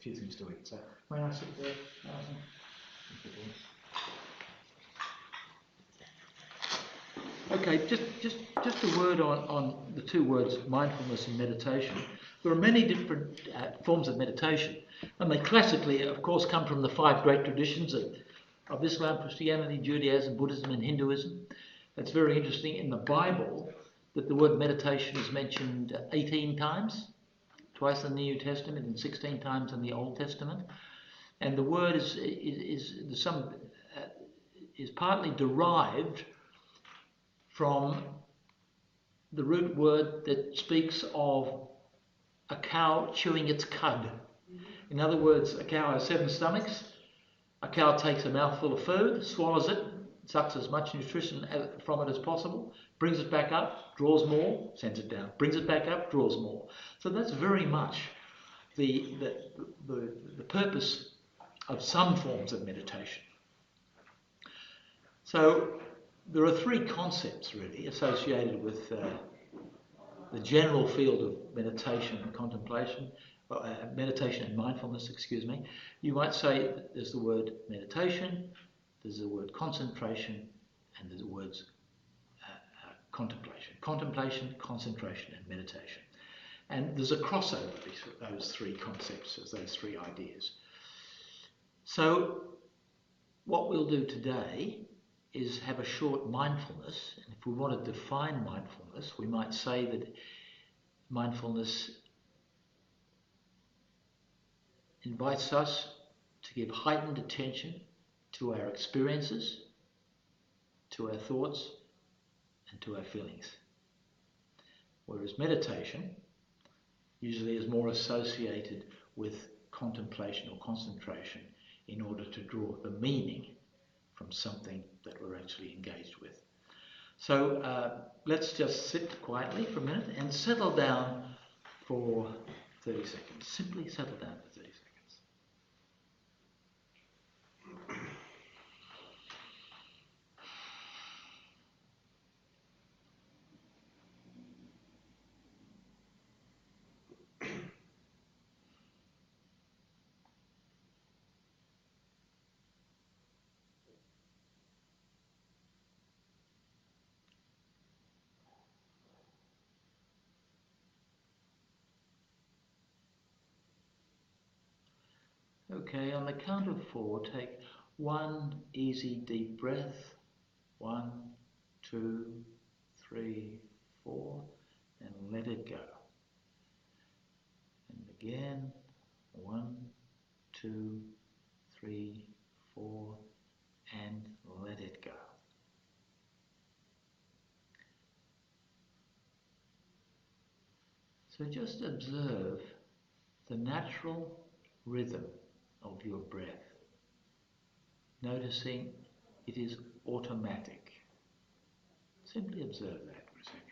few things to eat. So may I sit there, Alison? Okay, just a word on the two words mindfulness and meditation. There are many different forms of meditation, and they classically, of course, come from the five great traditions of Islam, Christianity, Judaism, Buddhism, and Hinduism. It's very interesting in the Bible that the word meditation is mentioned 18 times, twice in the New Testament and 16 times in the Old Testament. And the word is partly derived from the root word that speaks of a cow chewing its cud. In other words, a cow has 7 stomachs. A cow takes a mouthful of food, swallows it, sucks as much nutrition from it as possible, brings it back up, draws more, sends it down, brings it back up, draws more. So that's very much the purpose of some forms of meditation. So there are 3 concepts really associated with the general field of meditation and contemplation, meditation and mindfulness, excuse me. You might say there's the word meditation, there's the word concentration, and there's the words contemplation. Contemplation, concentration, and meditation. And there's a crossover between those 3 concepts, those 3 ideas. So what we'll do today is have a short mindfulness. And if we want to define mindfulness, we might say that mindfulness invites us to give heightened attention to our experiences, to our thoughts, and to our feelings. Whereas meditation usually is more associated with contemplation or concentration in order to draw the meaning from something that we're actually engaged with. So let's just sit quietly for a minute and settle down for 30 seconds. Simply settle down for 30 seconds. Okay, on the count of 4, take 1 easy deep breath. 1, 2, 3, 4, and let it go. And again, 1, 2, 3, 4, and let it go. So just observe the natural rhythm of your breath, noticing it is automatic. Simply observe that for a second.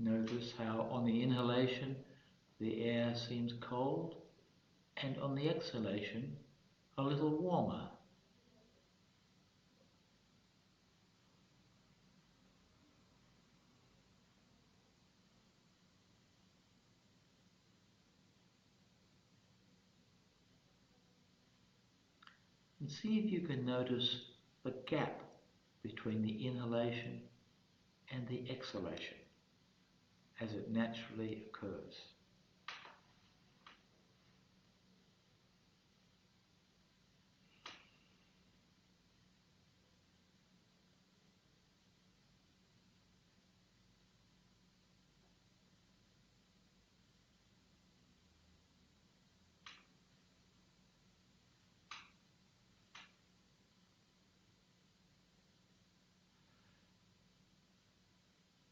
Notice how on the inhalation the air seems cold, and on the exhalation a little warmer. And see if you can notice the gap between the inhalation and the exhalation as it naturally occurs.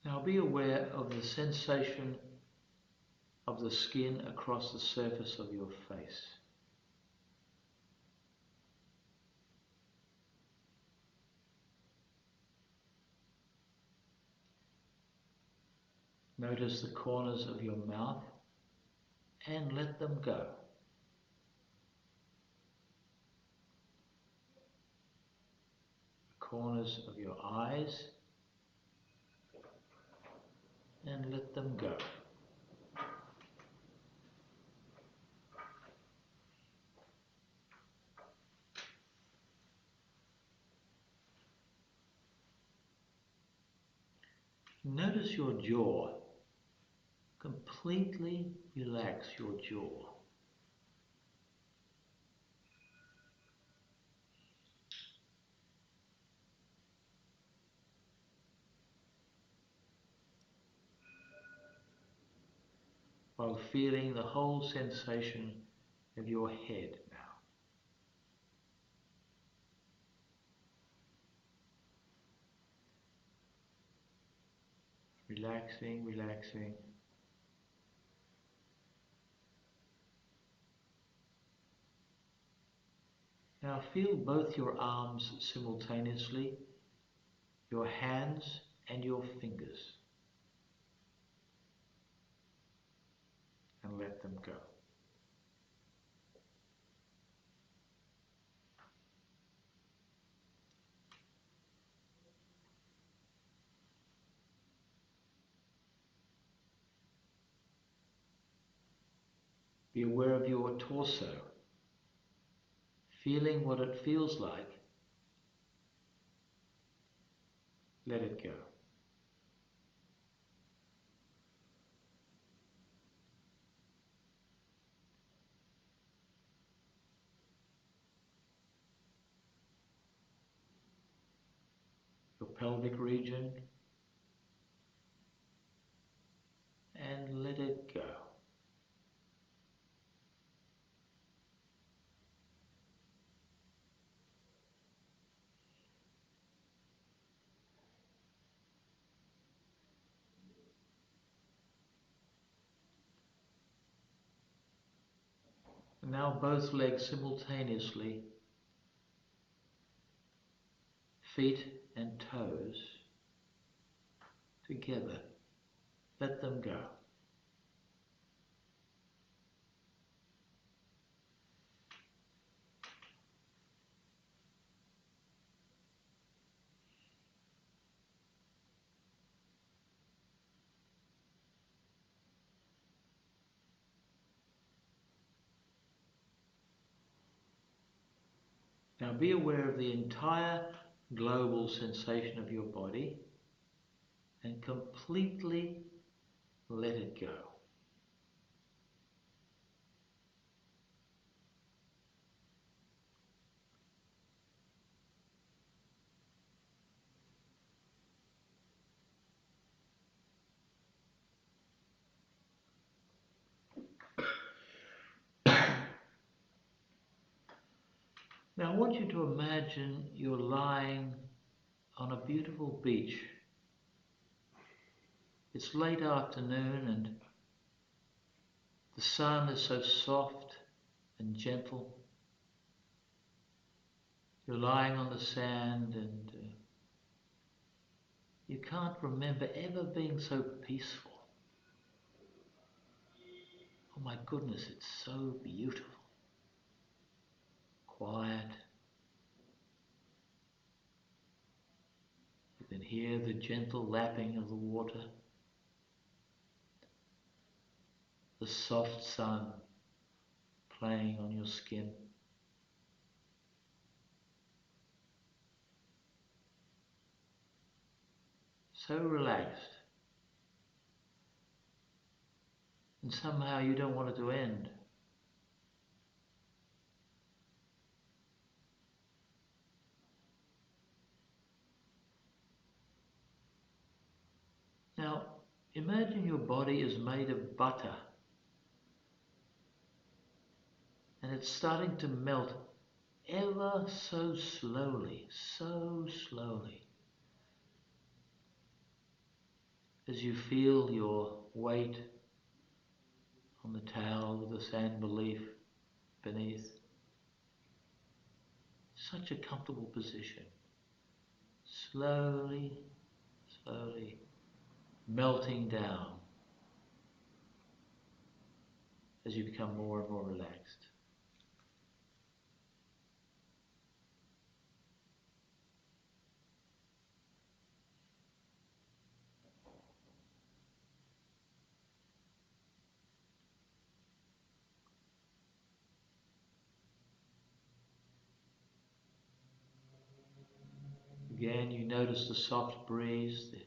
Now be aware of the sensation of the skin across the surface of your face. Notice the corners of your mouth and let them go. The corners of your eyes and let them go. Notice your jaw. Completely relax your jaw. While feeling the whole sensation of your head now. Relaxing, relaxing. Now feel both your arms simultaneously, your hands and your fingers, and let them go. Be aware of your torso, feeling what it feels like. Let it go. Your pelvic region, and let it go. And now both legs simultaneously, feet and toes together. Let them go. Now be aware of the entire global sensation of your body and completely let it go. Now I want you to imagine you're lying on a beautiful beach. It's late afternoon and the sun is so soft and gentle. You're lying on the sand and you can't remember ever being so peaceful. Oh my goodness, it's so beautiful. Quiet. You can hear the gentle lapping of the water. The soft sun playing on your skin. So relaxed. And somehow you don't want it to end. Now, imagine your body is made of butter and it's starting to melt ever so slowly, as you feel your weight on the towel with the sand beneath. Such a comfortable position. Slowly, slowly melting down as you become more and more relaxed. Again, you notice the soft breeze, the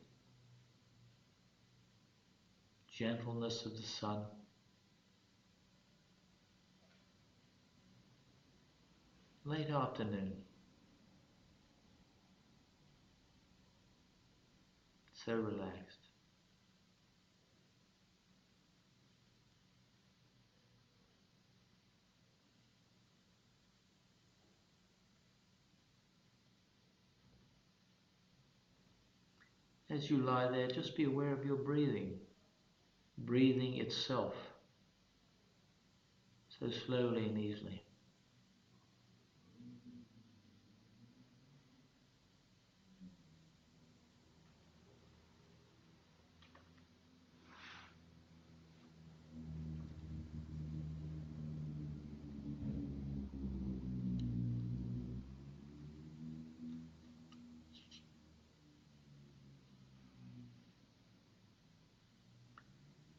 gentleness of the sun. Late afternoon. So relaxed. As you lie there, just be aware of your breathing. Breathing itself. So slowly and easily.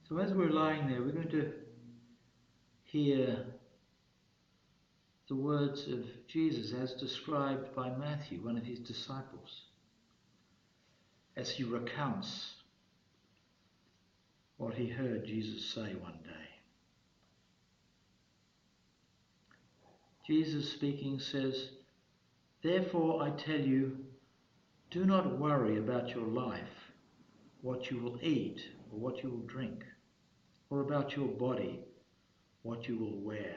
So as we're lying there, we're going to hear the words of Jesus as described by Matthew, one of his disciples, as he recounts what he heard Jesus say one day. Jesus speaking says, "Therefore I tell you, do not worry about your life, what you will eat or what you will drink, or about your body, what you will wear.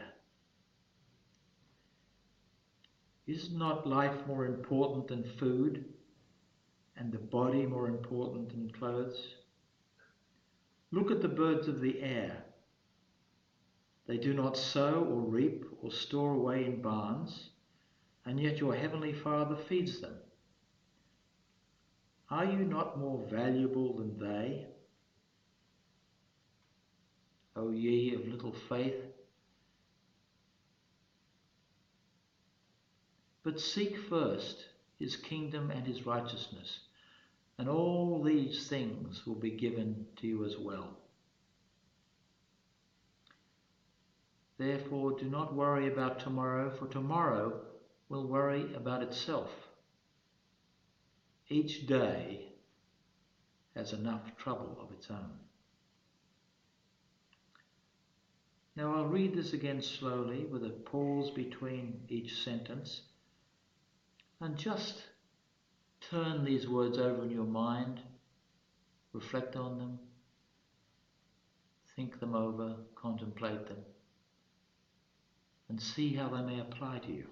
Is not life more important than food, and the body more important than clothes? Look at the birds of the air. They do not sow or reap or store away in barns, and yet your heavenly Father feeds them. Are you not more valuable than they? O ye of little faith? But seek first his kingdom and his righteousness, and all these things will be given to you as well. Therefore do not worry about tomorrow, for tomorrow will worry about itself. Each day has enough trouble of its own." Now I'll read this again slowly with a pause between each sentence, and just turn these words over in your mind, reflect on them, think them over, contemplate them, and see how they may apply to you.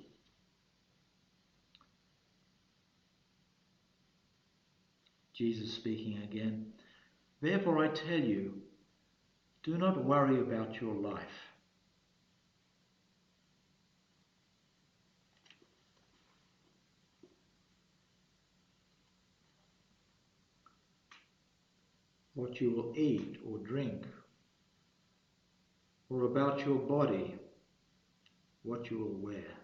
Jesus speaking again, "Therefore I tell you, do not worry about your life. What you will eat or drink, or about your body, what you will wear.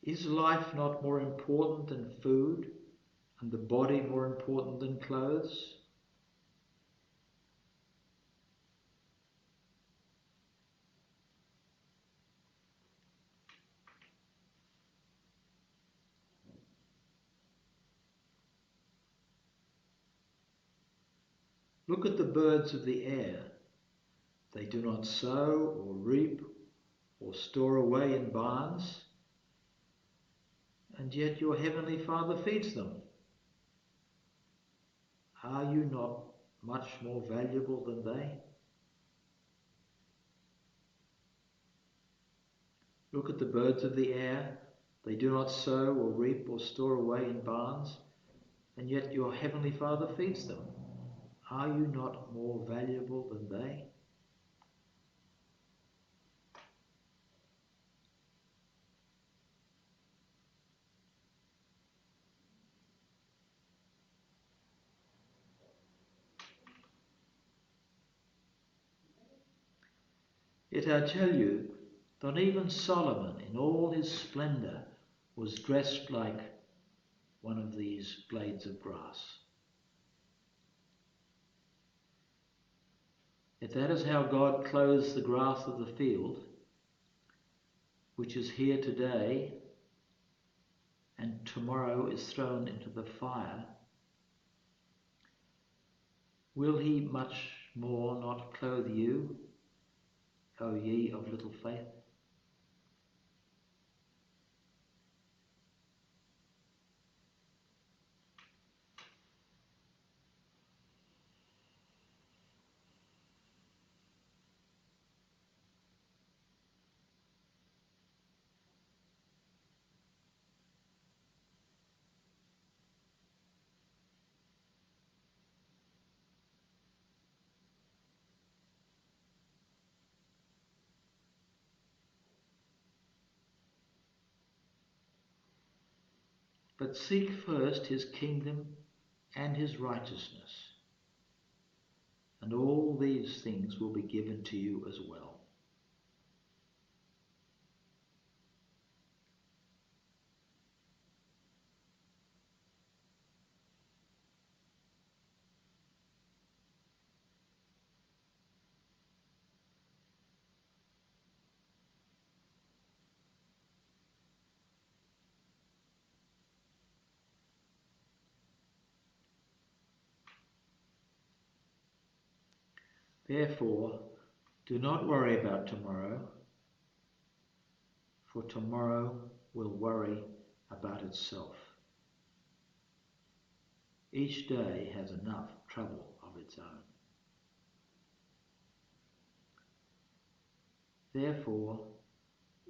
Is life not more important than food, and the body more important than clothes? Look at the birds of the air. They do not sow or reap or store away in barns, and yet your heavenly Father feeds them. Are you not much more valuable than they? Look at the birds of the air. They do not sow or reap or store away in barns, and yet your heavenly Father feeds them. Are you not more valuable than they? Yet I tell you, not even Solomon in all his splendour was dressed like one of these blades of grass. Yet that is how God clothes the grass of the field, which is here today and tomorrow is thrown into the fire. Will he much more not clothe you, O ye of little faith? But seek first his kingdom and his righteousness, and all these things will be given to you as well. Therefore, do not worry about tomorrow, for tomorrow will worry about itself. Each day has enough trouble of its own. Therefore,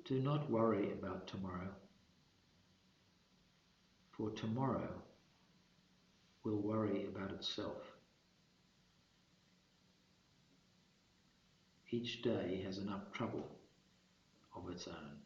do not worry about tomorrow, for tomorrow will worry about itself. Each day has enough trouble of its own.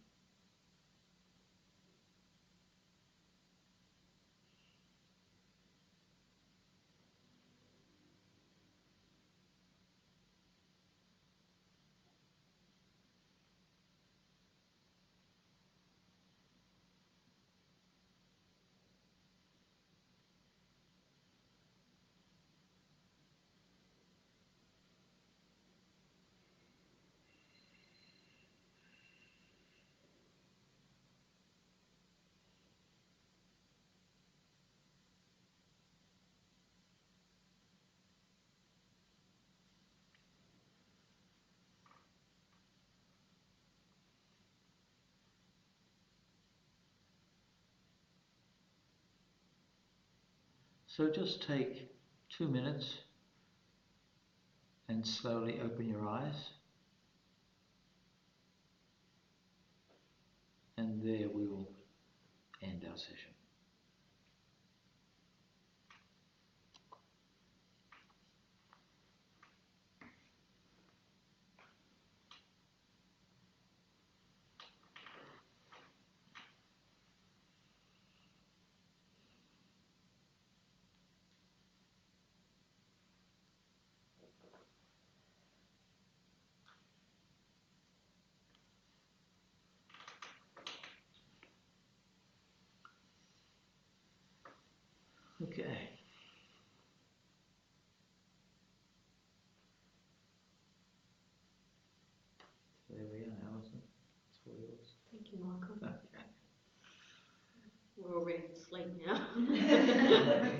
So just take 2 minutes and slowly open your eyes. And there we will end our session. Okay. There we are, Alison. It's all yours. Thank you, Michael. Okay. We're all ready to sleep now.